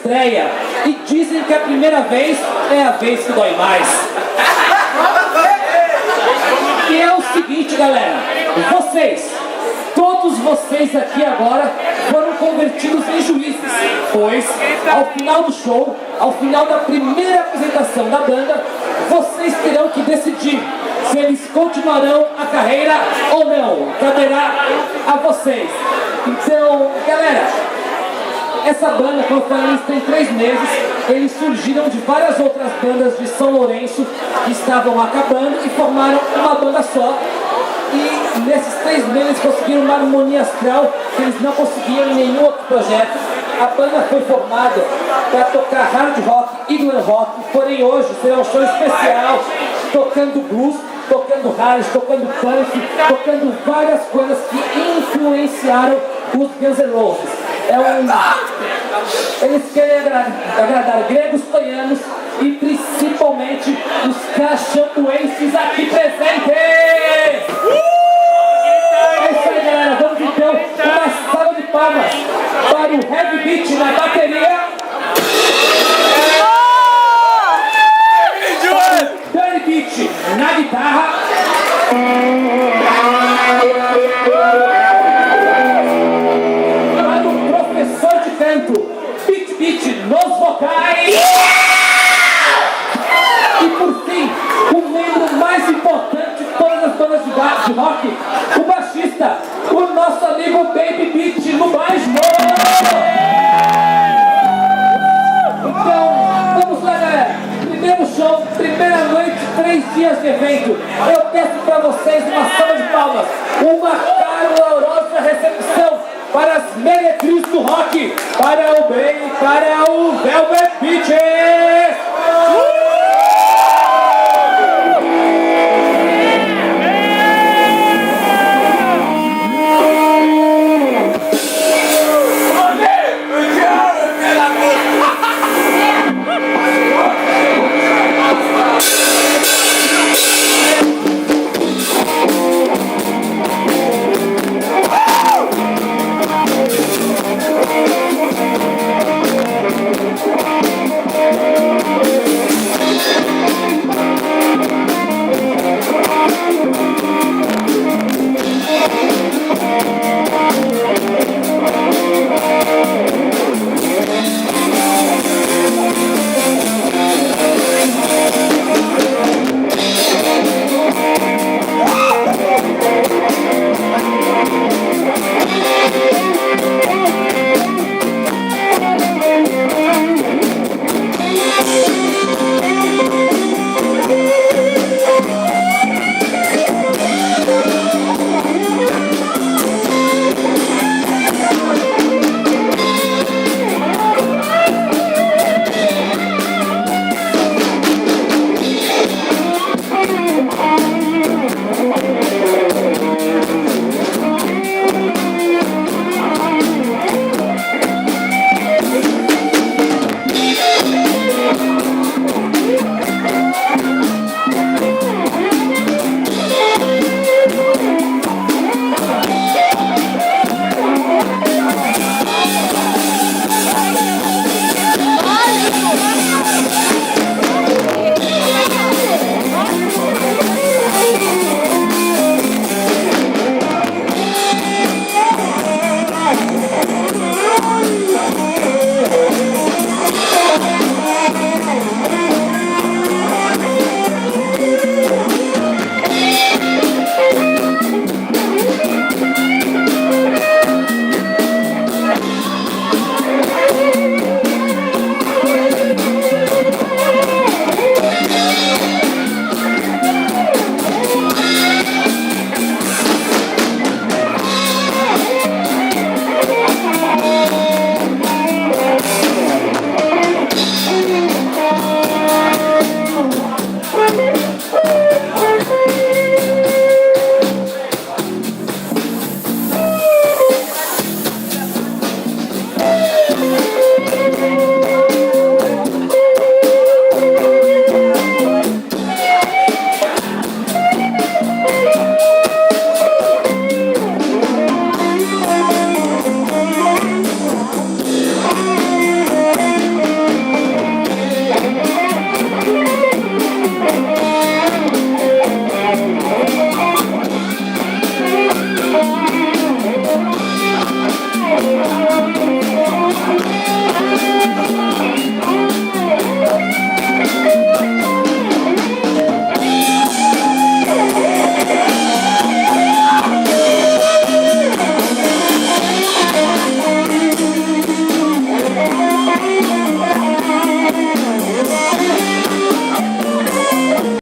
estreia. E dizem que a primeira vez é a vez que dói mais. E é o seguinte, galera, todos vocês aqui agora foram convertidos em juízes, pois ao final do show, ao final da primeira apresentação da banda, vocês terão que decidir se eles continuarão a carreira ou não. Caberá a vocês. Então, galera, essa banda, como eu falei, eles têm 3 meses. Eles surgiram de várias outras bandas de São Lourenço que estavam acabando e formaram uma banda só. E nesses 3 meses conseguiram uma harmonia astral que eles não conseguiam em nenhum outro projeto. A banda foi formada para tocar hard rock e glam rock, porém hoje será um show especial, tocando blues, tocando hard, tocando punk, tocando várias coisas que influenciaram os Guns N' Roses. Eles querem agradar gregos, troianos e principalmente os cachapuenses aqui presentes! É isso aí, galera, vamos então uma salva de palmas para o Heavy Beat na bateria, Dirty Beat na guitarra, para o professor de canto, Beat nos vocais, e por fim, o membro mais importante de todas as bandas de rock, o baixista, o nosso amigo Baby Beat no baixo. Então, vamos lá, galera. Primeiro show, primeira noite, 3 dias de evento. Eu peço para vocês uma salva de palmas, uma calorosa recepção para as meretrizes do rock, para o Bey, para o Velvet.